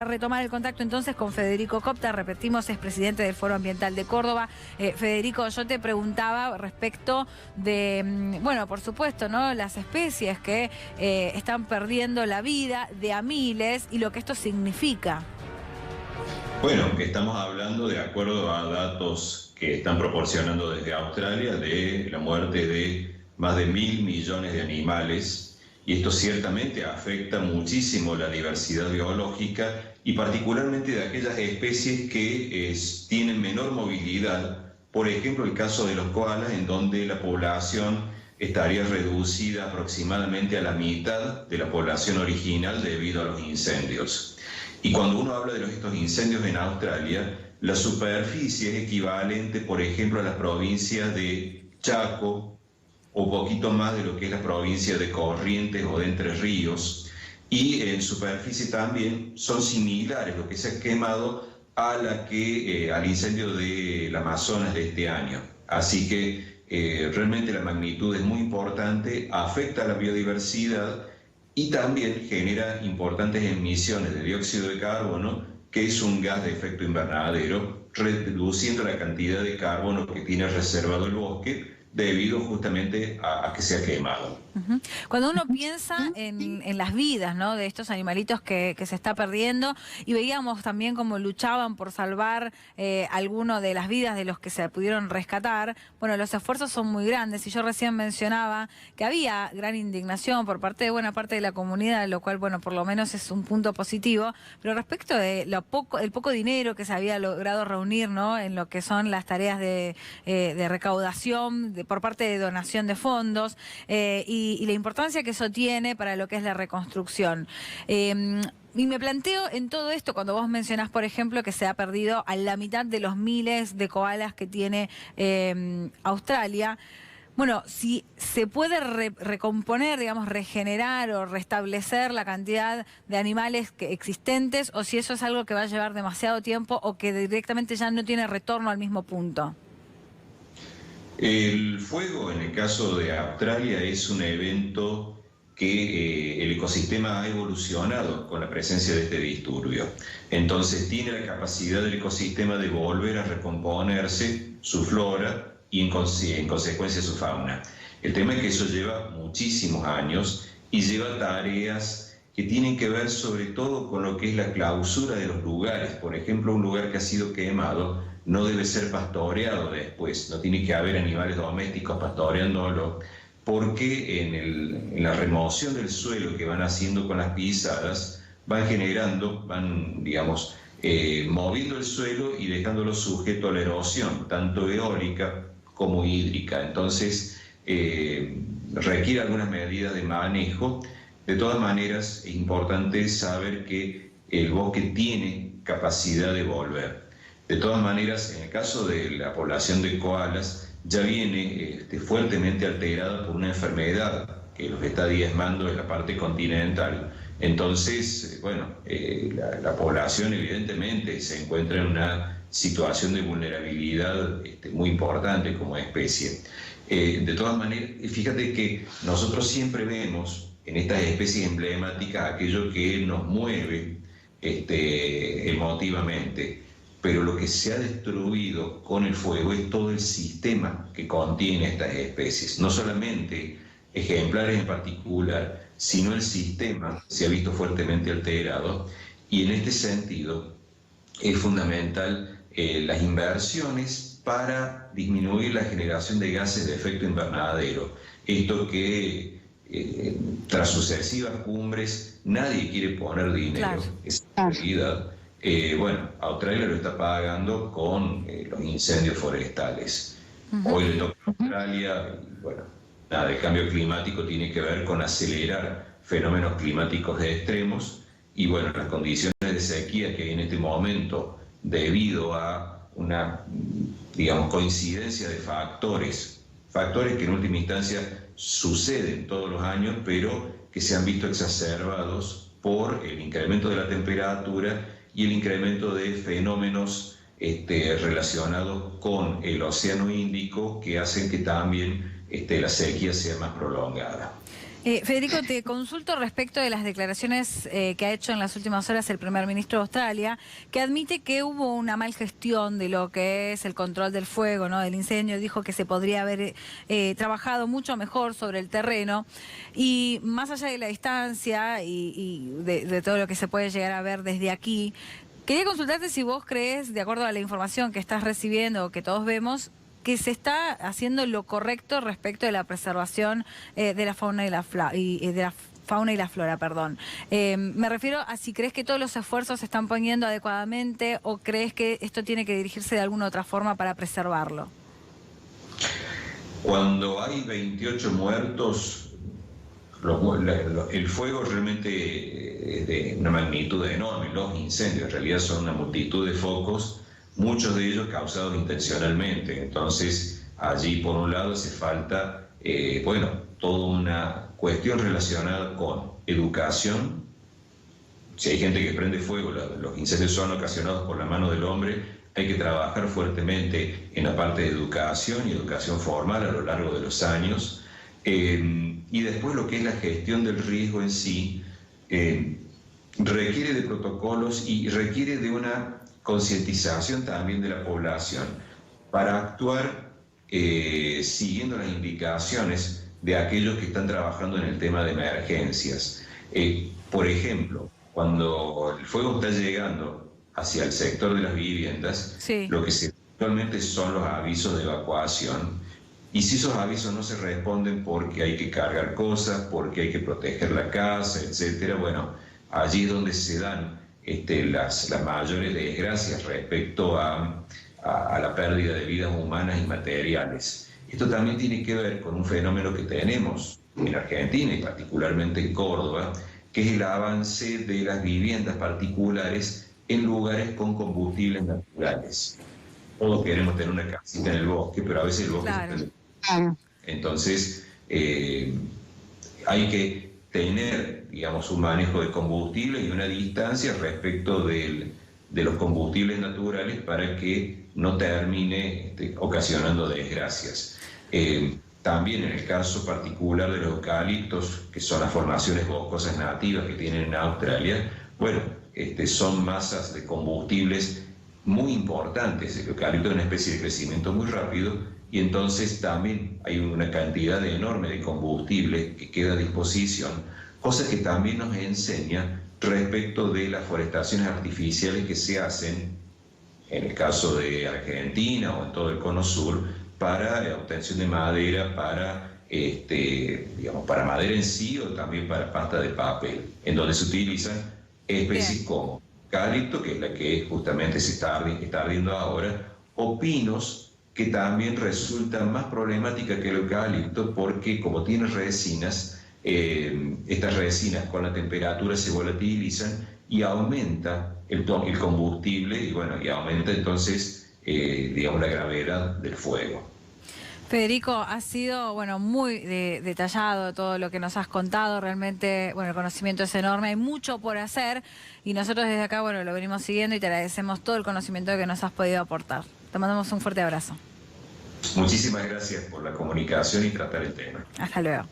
Retomar el contacto entonces con Federico Copta, repetimos, es presidente del Foro Ambiental de Córdoba. Federico, yo te preguntaba respecto de, bueno, por supuesto, ¿no?, las especies que están perdiendo la vida de a miles y lo que esto significa. Bueno, estamos hablando, de acuerdo a datos que están proporcionando desde Australia, de la muerte de más de 1.000 millones de animales. Y esto ciertamente afecta muchísimo la diversidad biológica y particularmente de aquellas especies que tienen menor movilidad. Por ejemplo, el caso de los koalas, en donde la población estaría reducida aproximadamente a la mitad de la población original debido a los incendios. Y cuando uno habla de estos incendios en Australia, la superficie es equivalente, por ejemplo, a las provincias de Chaco, o poquito más de lo que es la provincia de Corrientes o de Entre Ríos, y en superficie también son similares lo que se ha quemado a al incendio del Amazonas de este año. Así que realmente la magnitud es muy importante, afecta a la biodiversidad y también genera importantes emisiones de dióxido de carbono, que es un gas de efecto invernadero, reduciendo la cantidad de carbono que tiene reservado el bosque, debido justamente a que se ha quemado. Cuando uno piensa en las vidas, ¿no?, de estos animalitos que se está perdiendo, y veíamos también cómo luchaban por salvar alguno de las vidas de los que se pudieron rescatar, bueno, los esfuerzos son muy grandes, y yo recién mencionaba que había gran indignación por parte de buena parte de la comunidad, lo cual, bueno, por lo menos es un punto positivo, pero respecto de el poco dinero que se había logrado reunir, ¿no?, en lo que son las tareas de recaudación, por parte de donación de fondos, y la importancia que eso tiene para lo que es la reconstrucción. Y me planteo en todo esto, cuando vos mencionás, por ejemplo, que se ha perdido a la mitad de los miles de koalas que tiene Australia. Bueno, si se puede recomponer, digamos, regenerar o restablecer la cantidad de animales existentes, o si eso es algo que va a llevar demasiado tiempo o que directamente ya no tiene retorno al mismo punto. El fuego, en el caso de Australia, es un evento que el ecosistema ha evolucionado con la presencia de este disturbio. Entonces tiene la capacidad del ecosistema de volver a recomponerse su flora y en consecuencia su fauna. El tema es que eso lleva muchísimos años y lleva tareas que tienen que ver sobre todo con lo que es la clausura de los lugares. Por ejemplo, un lugar que ha sido quemado no debe ser pastoreado después, no tiene que haber animales domésticos pastoreándolo, porque en la remoción del suelo que van haciendo con las pisadas, van, digamos, moviendo el suelo y dejándolo sujeto a la erosión, tanto eólica como hídrica. Entonces, requiere algunas medidas de manejo. De todas maneras, es importante saber que el bosque tiene capacidad de volver. De todas maneras, en el caso de la población de koalas, ya viene fuertemente alterada por una enfermedad que los está diezmando en la parte continental. Entonces, bueno, la población evidentemente se encuentra en una situación de vulnerabilidad muy importante como especie. De todas maneras, fíjate que nosotros siempre vemos en estas especies emblemáticas aquello que nos mueve emotivamente. Pero lo que se ha destruido con el fuego es todo el sistema que contiene estas especies. No solamente ejemplares en particular, sino el sistema se ha visto fuertemente alterado. Y en este sentido es fundamental las inversiones para disminuir la generación de gases de efecto invernadero. Esto que tras sucesivas cumbres nadie quiere poner dinero. Claro. Es la realidad. Bueno, Australia lo está pagando con los incendios forestales. Hoy le toca a Australia, bueno, nada, el cambio climático tiene que ver con acelerar fenómenos climáticos extremos y bueno, las condiciones de sequía que hay en este momento debido a una, digamos, coincidencia de factores que en última instancia suceden todos los años, pero que se han visto exacerbados por el incremento de la temperatura y el incremento de fenómenos relacionados con el Océano Índico, que hacen que también la sequía sea más prolongada. Federico, te consulto respecto de las declaraciones que ha hecho en las últimas horas el primer ministro de Australia, que admite que hubo una mal gestión de lo que es el control del fuego, ¿no? Del incendio. Dijo que se podría haber trabajado mucho mejor sobre el terreno y más allá de la distancia y de todo lo que se puede llegar a ver desde aquí, quería consultarte si vos crees, de acuerdo a la información que estás recibiendo o que todos vemos, que se está haciendo lo correcto respecto de la preservación de la fauna y la flora, perdón. Me refiero a si crees que todos los esfuerzos se están poniendo adecuadamente o crees que esto tiene que dirigirse de alguna otra forma para preservarlo. Cuando hay 28 muertos, el fuego realmente es de una magnitud enorme. Los incendios en realidad son una multitud de focos, muchos de ellos causados intencionalmente. Entonces, allí por un lado hace falta, toda una cuestión relacionada con educación. Si hay gente que prende fuego, los incendios son ocasionados por la mano del hombre, hay que trabajar fuertemente en la parte de educación y educación formal a lo largo de los años. Y después lo que es la gestión del riesgo en sí, requiere de protocolos y requiere de una concientización también de la población para actuar siguiendo las indicaciones de aquellos que están trabajando en el tema de emergencias. Por ejemplo, cuando el fuego está llegando hacia el sector de las viviendas, sí, lo que actualmente son los avisos de evacuación, y si esos avisos no se responden porque hay que cargar cosas, porque hay que proteger la casa, etcétera, bueno, allí es donde se dan las mayores desgracias respecto a la pérdida de vidas humanas y materiales. Esto también tiene que ver con un fenómeno que tenemos en Argentina y particularmente en Córdoba, que es el avance de las viviendas particulares en lugares con combustibles naturales. Todos queremos tener una casita en el bosque, pero a veces el bosque se está... Entonces, hay que tener, digamos, un manejo de combustible y una distancia respecto de los combustibles naturales para que no termine ocasionando desgracias. También en el caso particular de los eucaliptos, que son las formaciones boscosas nativas que tienen en Australia, bueno, son masas de combustibles muy importantes. El eucalipto es una especie de crecimiento muy rápido y entonces también hay una cantidad enorme de combustible que queda a disposición, cosa que también nos enseña respecto de las forestaciones artificiales que se hacen en el caso de Argentina o en todo el cono sur para la obtención de madera, para para madera en sí o también para pasta de papel, en donde se utilizan especies como eucalipto, que es la que justamente está ardiendo ahora, o pinos, que también resulta más problemática que el eucalipto porque como tiene resinas, estas resinas con la temperatura se volatilizan y aumenta el combustible y aumenta entonces la gravedad del fuego. Federico, ha sido muy detallado todo lo que nos has contado, realmente el conocimiento es enorme, hay mucho por hacer y nosotros desde acá lo venimos siguiendo y te agradecemos todo el conocimiento que nos has podido aportar. Te mandamos un fuerte abrazo. Muchísimas gracias por la comunicación y tratar el tema. Hasta luego.